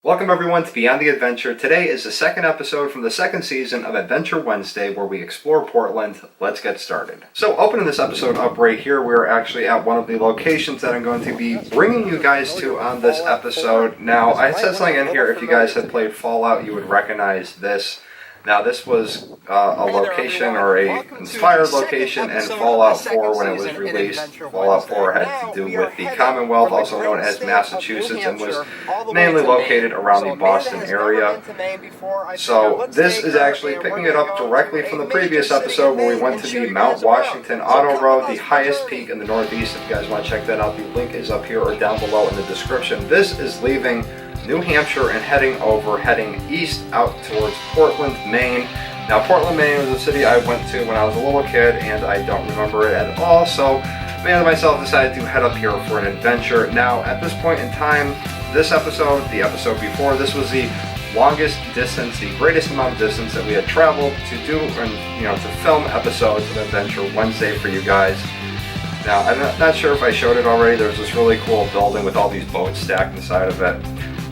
Welcome everyone to Beyond the Adventure. Today is the second episode from the second season of Adventure Wednesday where we explore Portland. Let's get started. So opening this episode up right here, we're actually at one of the locations that I'm going to be bringing you guys to on this episode. Now, I said something in here, if you guys had played Fallout, you would recognize this. Now, this was a location or a inspired location in Fallout 4 when it was released. Fallout 4 had to do with the Commonwealth, also known as Massachusetts, and was mainly located around the Boston area. So this is actually picking it up directly from the previous episode where we went to the Mount Washington Auto Road, the highest peak in the Northeast. If you guys want to check that out, the link is up here or down below in the description. This is leaving New Hampshire and heading east out towards Portland, Maine. Now, Portland, Maine was a city I went to when I was a little kid, and I don't remember it at all, so me and myself decided to head up here for an adventure. Now, at this point in time, this episode, the episode before, this was the longest distance, the greatest amount of distance that we had traveled to do, and to film episodes of Adventure Wednesday for you guys. Now, I'm not sure if I showed it already. There's this really cool building with all these boats stacked inside of it.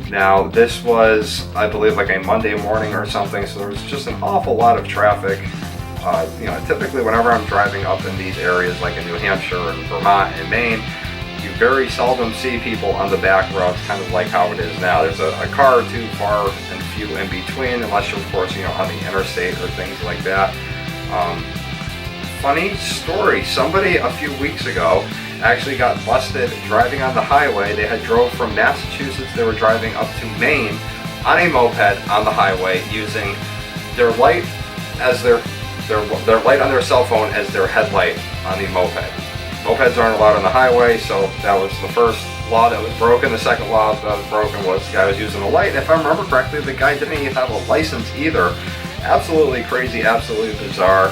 Now, this was, I believe, like a Monday morning or something, so there was just an awful lot of traffic. Typically whenever I'm driving up in these areas, like in New Hampshire and Vermont and Maine, you very seldom see people on the back roads, kind of like how it is now. There's a car or two far and few in between, unless you're, of course, on the interstate or things like that. Funny story, somebody a few weeks ago actually got busted driving on the highway. They had drove from Massachusetts, they were driving up to Maine on a moped on the highway using their light as their light on their cell phone as their headlight on the moped. Mopeds aren't allowed on the highway, so that was the first law that was broken. The second law that was broken was the guy was using a light, and if I remember correctly, the guy didn't even have a license either. Absolutely crazy, absolutely bizarre.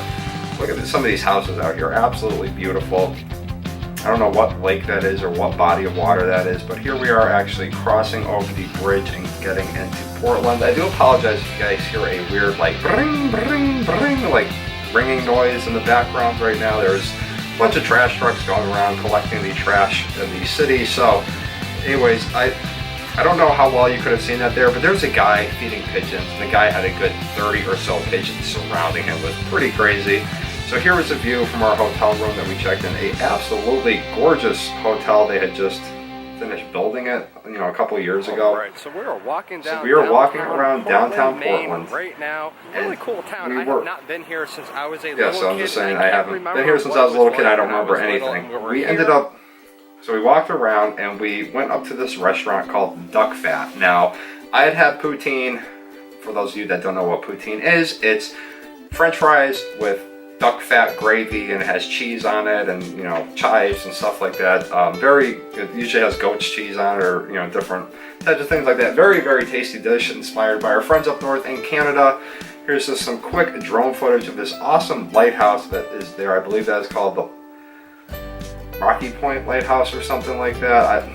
Look at some of these houses out here, absolutely beautiful. I don't know what lake that is or what body of water that is, but here we are actually crossing over the bridge and getting into Portland. I do apologize if you guys hear a weird bring, bring, bring, ringing noise in the background right now. There's a bunch of trash trucks going around collecting the trash in the city. So anyways, I don't know how well you could have seen that there, but there's a guy feeding pigeons, and the guy had a good 30 or so pigeons surrounding him. It was pretty crazy. So here was a view from our hotel room that we checked in. A absolutely gorgeous hotel. They had just finished building it, a couple of years ago. Right. So we are walking around downtown Portland right now. Really cool town. I have not been here since I was a little kid. Yeah, so I'm just saying I haven't been here since I was a little kid. I don't remember anything. So we walked around and we went up to this restaurant called Duck Fat. Now, I had poutine. For those of you that don't know what poutine is, it's French fries with duck fat gravy, and it has cheese on it, and chives and stuff like that. It usually has goat's cheese on it, or different types of things like that. Very, very tasty dish inspired by our friends up north in Canada. Here's just some quick drone footage of this awesome lighthouse that is there. I believe that is called the Rocky Point Lighthouse or something like that.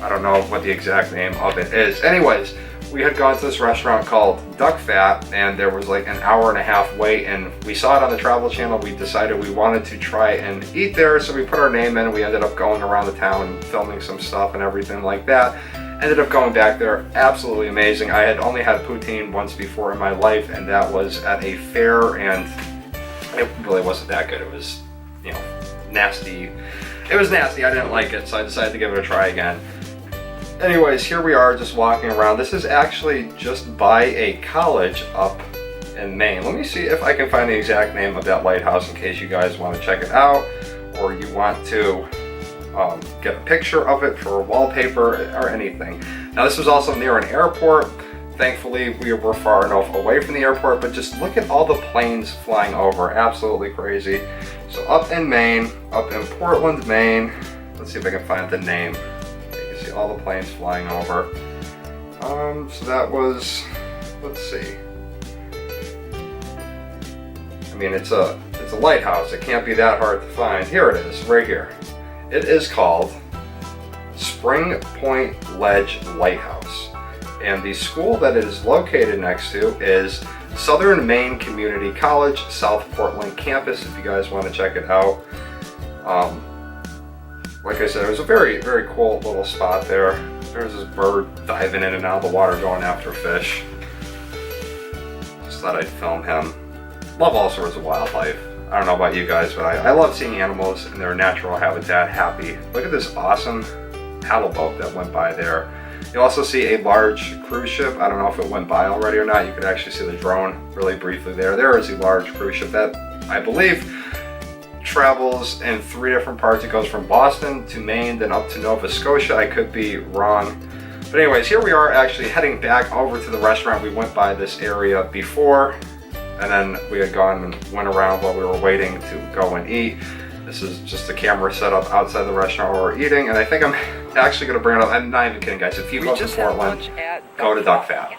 I don't know what the exact name of it is. Anyways, we had gone to this restaurant called Duck Fat, and there was like an hour and a half wait, and we saw it on the Travel Channel. We decided we wanted to try and eat there, so we put our name in, and we ended up going around the town and filming some stuff and everything like that. Ended up going back there. Absolutely amazing. I had only had poutine once before in my life, and that was at a fair, and it really wasn't that good. It was, nasty. It was nasty. I didn't like it, so I decided to give it a try again. Anyways, here we are just walking around. This is actually just by a college up in Maine. Let me see if I can find the exact name of that lighthouse in case you guys want to check it out, or you want to get a picture of it for wallpaper or anything. Now, this was also near an airport. Thankfully, we were far enough away from the airport, but just look at all the planes flying over. Absolutely crazy. So up in Maine, up in Portland, Maine. Let's see if I can find the name. See all the planes flying over. So that was, let's see. I mean, it's a lighthouse. It can't be that hard to find. Here it is, right here. It is called Spring Point Ledge Lighthouse. And the school that it is located next to is Southern Maine Community College, South Portland campus, if you guys want to check it out. Like I said, it was a very, very cool little spot there. There's this bird diving in and out of the water going after fish. Just thought I'd film him. Love all sorts of wildlife. I don't know about you guys, but I love seeing animals in their natural habitat happy. Look at this awesome paddle boat that went by there. You also see a large cruise ship. I don't know if it went by already or not. You could actually see the drone really briefly there. There is a large cruise ship that I believe travels in 3 different parts. It goes from Boston to Maine, then up to Nova Scotia. I could be wrong. But anyways, here we are actually heading back over to the restaurant. We went by this area before, and then we had gone and went around while we were waiting to go and eat. This is just the camera set up outside the restaurant where we're eating, and I think I'm actually going to bring it up. I'm not even kidding, guys. If you go to Portland, go to Duck Fat.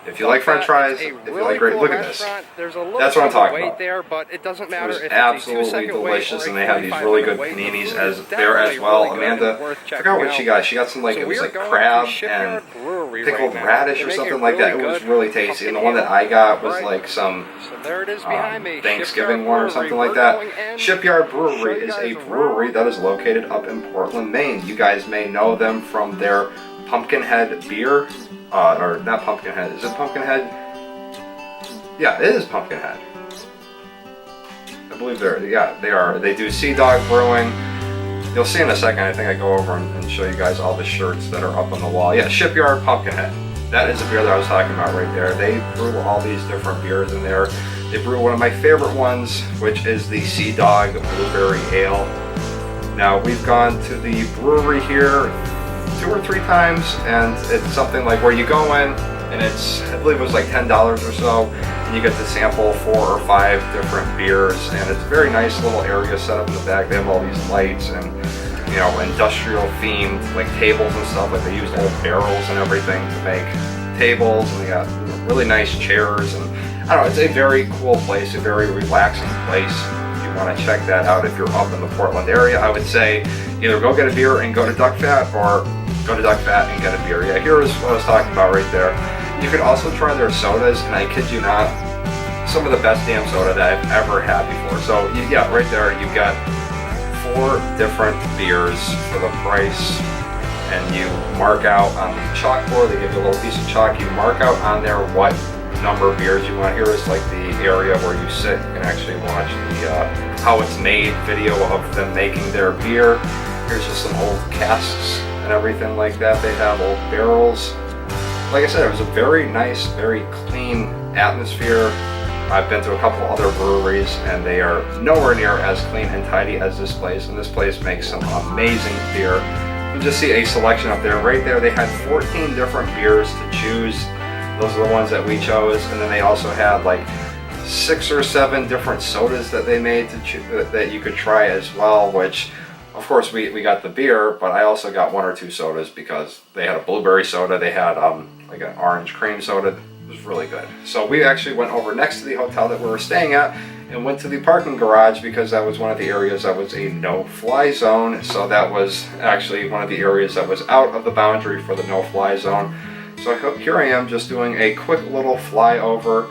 If you like French fries, if you like great, look at this. That's what I'm talking about. There, but it doesn't matter. It's absolutely delicious, and they have these really good paninis there as well. Amanda, I forgot what she got. She got some, like, it was like crab and pickled radish or something like that. It was really tasty. And the one that I got was like some Thanksgiving one or something like that. Shipyard Brewery is a brewery that is located up in Portland, Maine. You guys may know them from their Pumpkinhead beer. Or not Pumpkinhead. Is it Pumpkinhead? Yeah, it is Pumpkinhead. I believe they are. They do Sea Dog Brewing. You'll see in a second. I think I go over and show you guys all the shirts that are up on the wall. Yeah, Shipyard Pumpkinhead. That is the beer that I was talking about right there. They brew all these different beers in there. They brew one of my favorite ones, which is the Sea Dog Blueberry Ale. Now, we've gone to the brewery here 2 or 3 times, and it's something like where you go in and it's, I believe it was like $10 or so, and you get to sample 4 or 5 different beers, and it's a very nice little area set up in the back. They have all these lights and, you know, industrial themed like tables and stuff. Like they use old barrels and everything to make tables, and they got really nice chairs, and I don't know, it's a very cool place, a very relaxing place. If you want to check that out if you're up in the Portland area, I would say either go get a beer and go to Duck Fat, or go to Duck Fat and get a beer. Yeah, here's what I was talking about right there. You could also try their sodas, and I kid you not, some of the best damn soda that I've ever had before. So yeah, right there you've got 4 different beers for the price, and you mark out on the chalkboard. They give you a little piece of chalk. You mark out on there what number of beers you want. Here is like the area where you sit. You can actually watch the how it's made video of them making their beer. Here's just some old casks and everything like that. They have old barrels. Like I said, it was a very nice, very clean atmosphere. I've been to a couple other breweries, and they are nowhere near as clean and tidy as this place, and this place makes some amazing beer. You just see a selection up there. Right there, they had 14 different beers to choose. Those are the ones that we chose, and then they also had like 6 or 7 different sodas that they made that you could try as well, which of course we got the beer, but I also got 1 or 2 sodas because they had a blueberry soda, they had like an orange cream soda. It was really good. So we actually went over next to the hotel that we were staying at and went to the parking garage, because that was one of the areas that was a no-fly zone. So that was actually one of the areas that was out of the boundary for the no-fly zone. So here I am just doing a quick little flyover.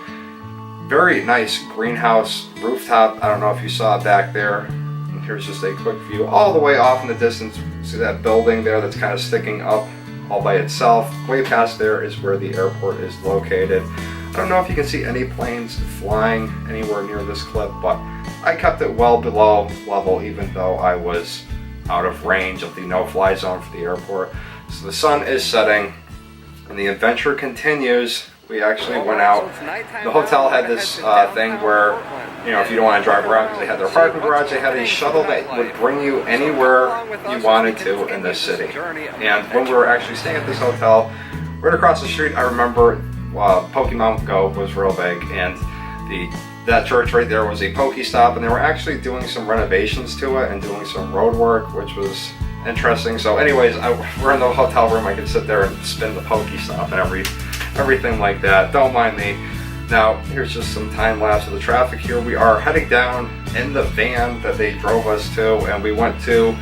Very nice greenhouse rooftop. I don't know if you saw it back there. And here's just a quick view all the way off in the distance. See that building there that's kind of sticking up all by itself. Way past there is where the airport is located. I don't know if you can see any planes flying anywhere near this clip, but I kept it well below level, even though I was out of range of the no-fly zone for the airport. So the sun is setting, and the adventure continues. We actually went out. The hotel had this thing where, you know, if you don't want to drive around because they had their parking garage, they had a shuttle that would bring you anywhere you wanted to in this city. And when we were actually staying at this hotel, right across the street, I remember Pokemon Go was real big, and that church right there was a Pokestop, and they were actually doing some renovations to it and doing some road work, which was interesting. So anyways, we're in the hotel room. I could sit there and spin the Pokestop and everything like that. Don't mind me. Now, here's just some time lapse of the traffic here. We are heading down in the van that they drove us to, and we went to,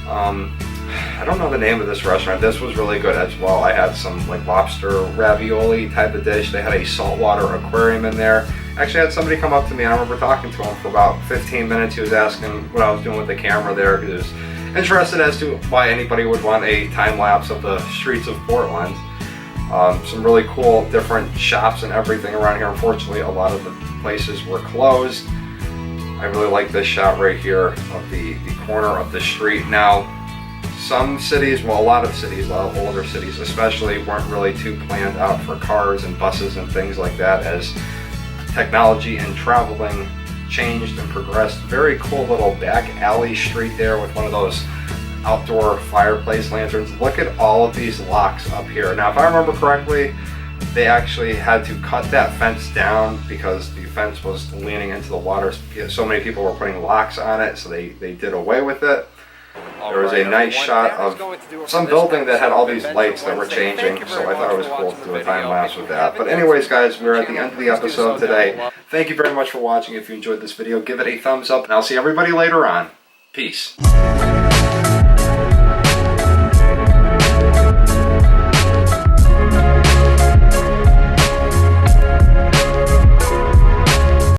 I don't know the name of this restaurant. This was really good as well. I had some like lobster ravioli type of dish. They had a saltwater aquarium in there. Actually, I had somebody come up to me. I remember talking to him for about 15 minutes. He was asking what I was doing with the camera there. It interested as to why anybody would want a time-lapse of the streets of Portland. Some really cool different shops and everything around here. Unfortunately, a lot of the places were closed. I really like this shot right here of the corner of the street. Now, some cities, well, a lot of cities, a lot of older cities especially, weren't really too planned out for cars and buses and things like that as technology and traveling changed and progressed. Very cool little back alley street there with one of those outdoor fireplace lanterns. Look at all of these locks up here. Now, if I remember correctly, they actually had to cut that fence down because the fence was leaning into the water. So many people were putting locks on it, so they did away with it. There was a nice shot of some building that had all these lights that were changing, so I thought it was cool to do a time lapse with that. But anyways, guys, we're at the end of the episode today. Thank you very much for watching. If you enjoyed this video, give it a thumbs up, and I'll see everybody later on. Peace.